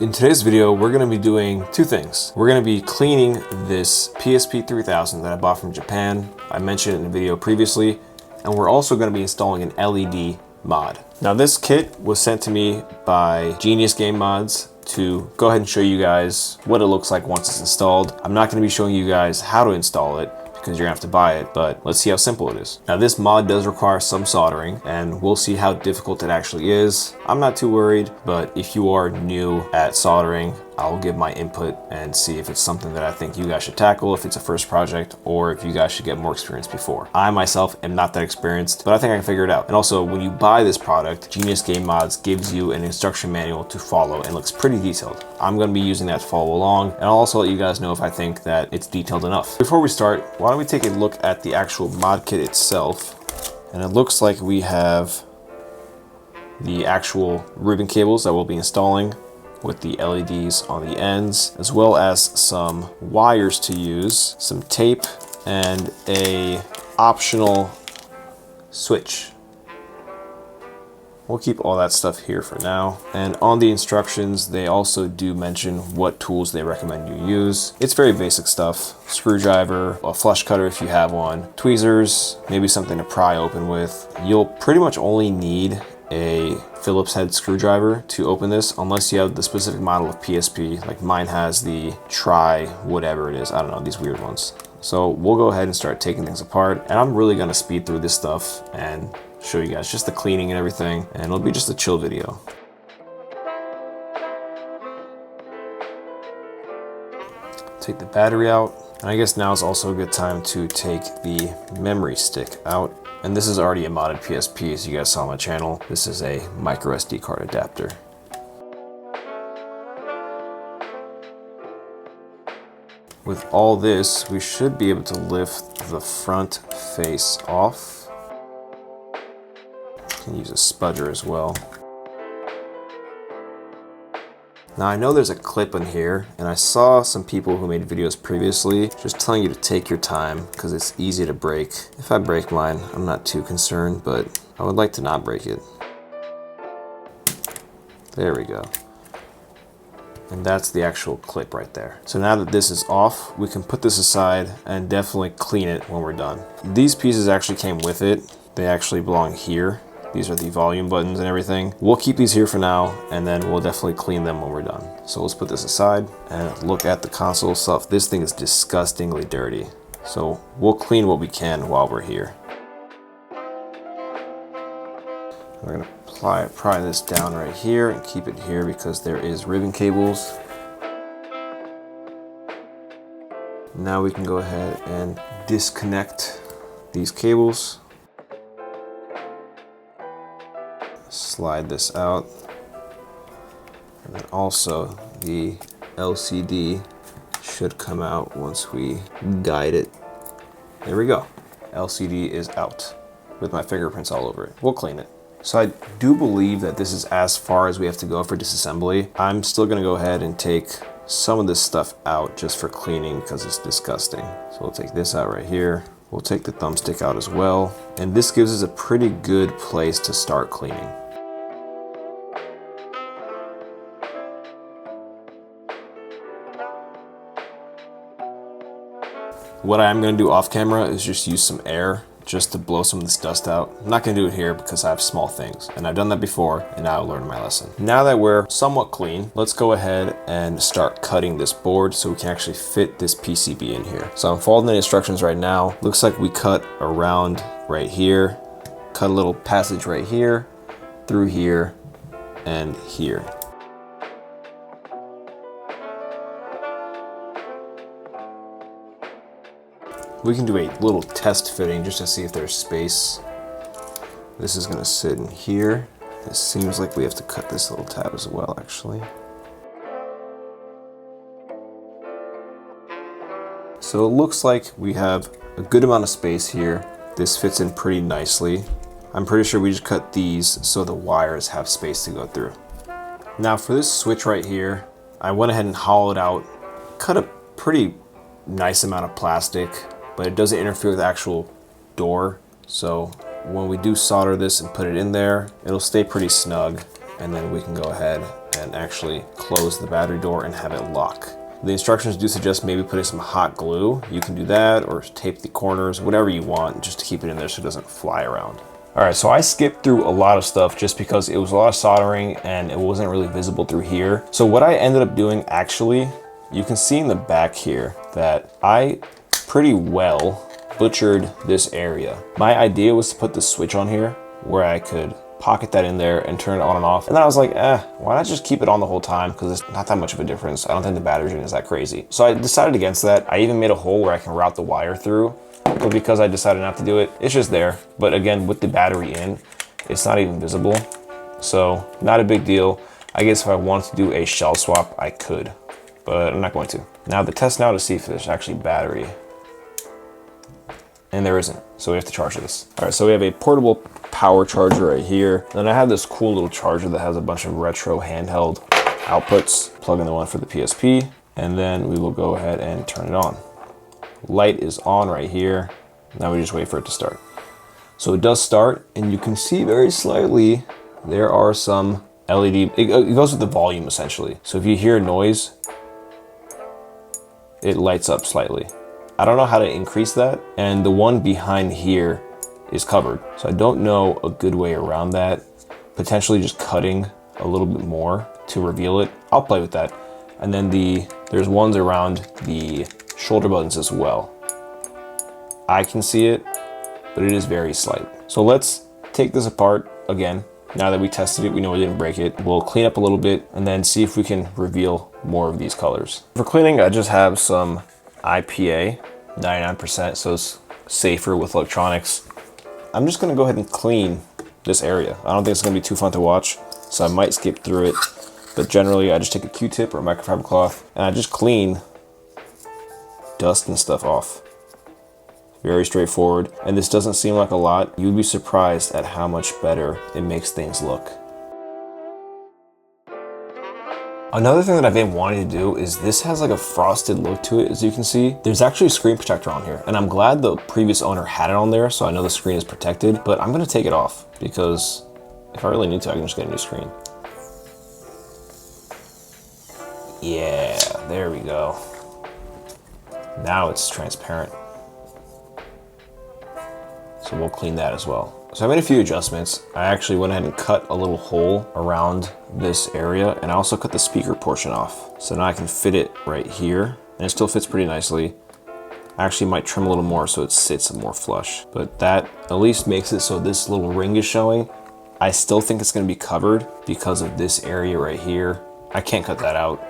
In today's video, we're going to be doing two things. We're going to be cleaning this PSP 3000 that I bought from Japan. I mentioned it in a video previously, and we're also going to be installing an LED mod. Now this kit was sent to me by Genius Game Mods to go ahead and show you guys what it looks like once it's installed. I'm not going to be showing you guys how to install it, because you're gonna have to buy it, but let's see how simple it is. Now this mod does require some soldering, and we'll see how difficult it actually is. I'm not too worried, but if you are new at soldering, I'll give my input and see if it's something that I think you guys should tackle, if it's a first project, or if you guys should get more experience before. I myself am not that experienced, but I think I can figure it out. And also, when you buy this product, Genius Game Mods gives you an instruction manual to follow and looks pretty detailed. I'm gonna be using that to follow along, and I'll also let you guys know if I think that it's detailed enough. Before we start, why don't we take a look at the actual mod kit itself. And it looks like we have the actual ribbon cables that we'll be installing with the LEDs on the ends, as well as some wires to use, some tape, and a optional switch. We'll keep all that stuff here for now. And on the instructions, they also do mention what tools they recommend you use. It's very basic stuff. Screwdriver, a flush cutter if you have one, tweezers, maybe something to pry open with. You'll pretty much only need a Phillips head screwdriver to open this, unless you have the specific model of PSP. Like mine has the tri whatever it is, I don't know, these weird ones. So we'll go ahead and start taking things apart, and I'm really gonna speed through this stuff and show you guys just the cleaning and everything, and it'll be just a chill video. Take the battery out, and I guess now is also a good time to take the memory stick out. And this is already a modded PSP, as you guys saw on my channel. This is a micro SD card adapter. With all this, we should be able to lift the front face off. You can use a spudger as well. Now I know there's a clip in here, and I saw some people who made videos previously just telling you to take your time because it's easy to break. If I break mine, I'm not too concerned, but I would like to not break it. There we go. And that's the actual clip right there. So now that this is off, we can put this aside and definitely clean it when we're done. These pieces actually came with it. They actually belong here. These are the volume buttons and everything. We'll keep these here for now, and then we'll definitely clean them when we're done. So let's put this aside and look at the console itself. This thing is disgustingly dirty. So we'll clean what we can while we're here. We're gonna pry this down right here and keep it here because there is ribbon cables. Now we can go ahead and disconnect these cables. Slide this out, and then also the LCD should come out once we guide it. There we go. LCD is out with my fingerprints all over it. We'll clean it. So I do believe that this is as far as we have to go for disassembly. I'm still gonna go ahead and take some of this stuff out just for cleaning because it's disgusting. So we'll take this out right here. We'll take the thumbstick out as well. And this gives us a pretty good place to start cleaning. What I am going to do off camera is just use some air just to blow some of this dust out. I'm not going to do it here because I have small things, and I've done that before, and now I learned my lesson. Now that we're somewhat clean, let's go ahead and start cutting this board so we can actually fit this PCB in here. So I'm following the instructions right now. Looks like we cut around right here, cut a little passage right here, through here, and here. We can do a little test fitting just to see if there's space. This is gonna sit in here. It seems like we have to cut this little tab as well, actually. So it looks like we have a good amount of space here. This fits in pretty nicely. I'm pretty sure we just cut these so the wires have space to go through. Now for this switch right here, I went ahead and hollowed out, cut a pretty nice amount of plastic, but it doesn't interfere with the actual door. So when we do solder this and put it in there, it'll stay pretty snug, and then we can go ahead and actually close the battery door and have it lock. The instructions do suggest maybe putting some hot glue. You can do that or tape the corners, whatever you want, just to keep it in there so it doesn't fly around. All right, so I skipped through a lot of stuff just because it was a lot of soldering and it wasn't really visible through here. So what I ended up doing, actually, you can see in the back here that I pretty well butchered this area. My idea was to put the switch on here where I could pocket that in there and turn it on and off. And then I was like, why not just keep it on the whole time? Because it's not that much of a difference. I don't think the battery drain is that crazy. So I decided against that. I even made a hole where I can route the wire through. But because I decided not to do it, it's just there. But again, with the battery in, it's not even visible. So not a big deal. I guess if I wanted to do a shell swap, I could, but I'm not going to. Now the test now to see if there's actually battery. And there isn't, so we have to charge this. All right, so we have a portable power charger right here. Then I have this cool little charger that has a bunch of retro handheld outputs. Plug in the one for the PSP, and then we will go ahead and turn it on. Light is on right here. Now we just wait for it to start. So it does start, and you can see very slightly there are some LED. It goes with the volume essentially. So if you hear noise, it lights up slightly. I don't know how to increase that, and the one behind here is covered. So I don't know a good way around that. Potentially just cutting a little bit more to reveal it. I'll play with that. And then there's ones around the shoulder buttons as well. I can see it, but it is very slight. So let's take this apart again. Now that we tested it, we know we didn't break it. We'll clean up a little bit and then see if we can reveal more of these colors. For cleaning, I just have some IPA, 99%, so it's safer with electronics. I'm just gonna go ahead and clean this area. I don't think it's gonna be too fun to watch, so I might skip through it. But generally, I just take a Q-tip or a microfiber cloth and I just clean dust and stuff off. Very straightforward. And this doesn't seem like a lot. You'd be surprised at how much better it makes things look. Another thing that I've been wanting to do is this has like a frosted look to it, as you can see. There's actually a screen protector on here, and I'm glad the previous owner had it on there, so I know the screen is protected, but I'm gonna take it off because if I really need to, I can just get a new screen. Yeah, there we go. Now it's transparent. So we'll clean that as well. So I made a few adjustments. I actually went ahead and cut a little hole around this area, and I also cut the speaker portion off. So now I can fit it right here, and it still fits pretty nicely. I actually might trim a little more so it sits more flush, but that at least makes it so this little ring is showing. I still think it's gonna be covered because of this area right here. I can't cut that out,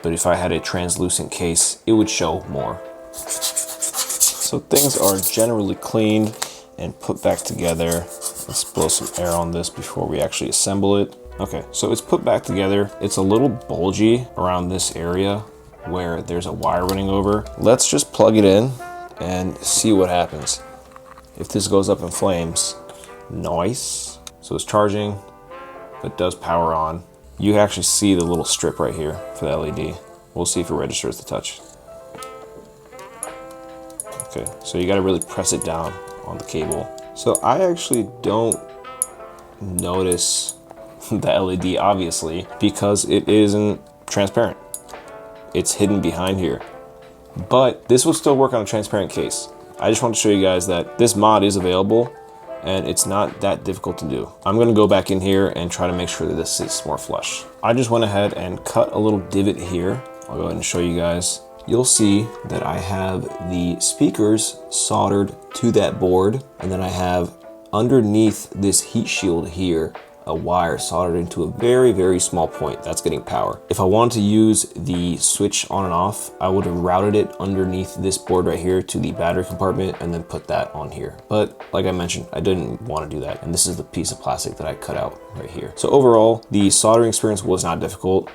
but if I had a translucent case, it would show more. So things are generally cleaned and put back together. Let's blow some air on this before we actually assemble it. Okay, so it's put back together. It's a little bulgy around this area where there's a wire running over. Let's just plug it in and see what happens. If this goes up in flames, nice. So it's charging, but does power on. You actually see the little strip right here for the LED. We'll see if it registers the touch. Okay, so you gotta really press it down on the cable. So I actually don't notice the LED, obviously, because it isn't transparent. It's hidden behind here. But this will still work on a transparent case. I just want to show you guys that this mod is available and it's not that difficult to do. I'm gonna go back in here and try to make sure that this sits more flush. I just went ahead and cut a little divot here. I'll go ahead and show you guys. You'll see that I have the speakers soldered to that board, and then I have underneath this heat shield here a wire soldered into a very, very small point that's getting power. If I wanted to use the switch on and off, I would have routed it underneath this board right here to the battery compartment and then put that on here. But like I mentioned, I didn't want to do that. And this is the piece of plastic that I cut out right here. So overall, the soldering experience was not difficult.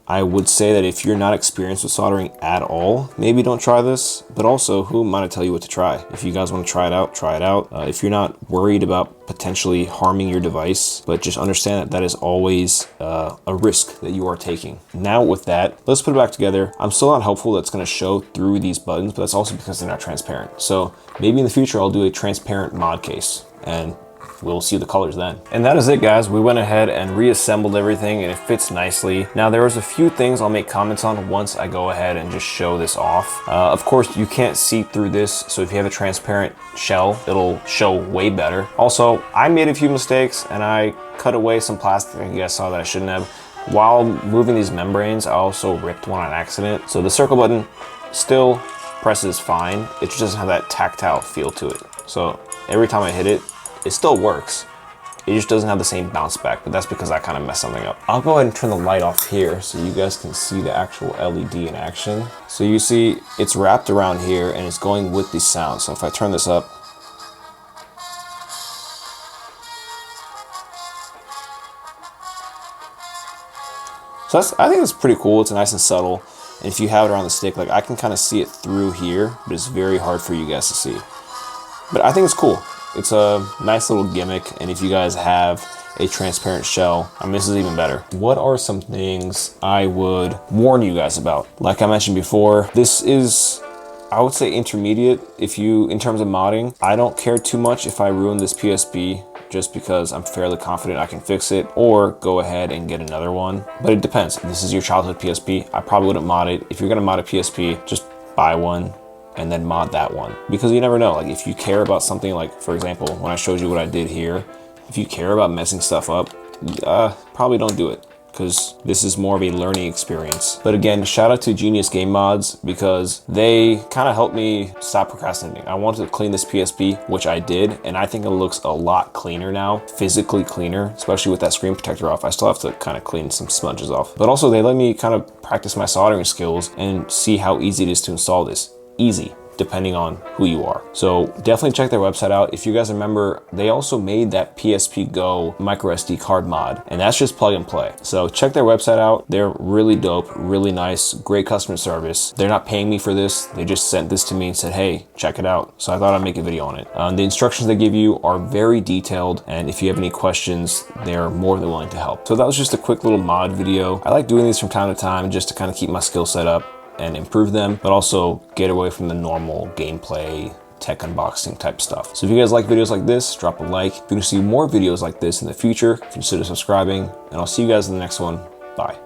I would say that if you're not experienced with soldering at all, maybe don't try this, but also who am I to tell you what to try? If you guys want to try it out, try it out. If you're not worried about potentially harming your device, but just understand that that is always a risk that you are taking. Now with that, let's put it back together. I'm still not hopeful that's going to show through these buttons, but that's also because they're not transparent. So maybe in the future, I'll do a transparent mod case and we'll see the colors then. And that is it, guys. We went ahead and reassembled everything and it fits nicely. Now there was a few things I'll make comments on once I go ahead and just show this off. Of course, you can't see through this, so if you have a transparent shell, it'll show way better. Also, I made a few mistakes and I cut away some plastic that you guys saw that I shouldn't have. While moving these membranes, I also ripped one on accident. So the circle button still presses fine. It just doesn't have that tactile feel to it. So every time I hit it, it still works. It just doesn't have the same bounce back, but that's because I kind of messed something up. I'll go ahead and turn the light off here so you guys can see the actual LED in action. So you see it's wrapped around here and it's going with the sound. So if I turn this up, so I think that's pretty cool. It's nice and subtle. And if you have it around the stick, like I can kind of see it through here, but it's very hard for you guys to see. But I think it's cool. It's a nice little gimmick, and if you guys have a transparent shell, I mean, this is even better. What are some things I would warn you guys about? Like I mentioned before, this is, I would say, intermediate in terms of modding. I don't care too much if I ruin this PSP just because I'm fairly confident I can fix it, or go ahead and get another one. But it depends. If this is your childhood PSP, I probably wouldn't mod it. If you're gonna mod a PSP, just buy one and then mod that one, because you never know. Like if you care about something, like for example, when I showed you what I did here, if you care about messing stuff up, probably don't do it, because this is more of a learning experience. But again, shout out to Genius Game Mods, because they kind of helped me stop procrastinating. I wanted to clean this PSP, which I did, and I think it looks a lot cleaner now, physically cleaner, especially with that screen protector off. I still have to kind of clean some smudges off, but also they let me kind of practice my soldering skills and see how easy it is to install this. Easy, depending on who you are. So definitely check their website out. If you guys remember, they also made that PSP Go micro SD card mod, and that's just plug and play. So check their website out. They're really dope, really nice, great customer service. They're not paying me for this. They just sent this to me and said, hey, check it out. So I thought I'd make a video on it. The instructions they give you are very detailed, and if you have any questions, they're more than willing to help. So that was just a quick little mod video. I like doing these from time to time just to kind of keep my skill set up and improve them, but also get away from the normal gameplay, tech unboxing type stuff. So if you guys like videos like this, drop a like. If you want to see more videos like this in the future, consider subscribing, and I'll see you guys in the next one. Bye.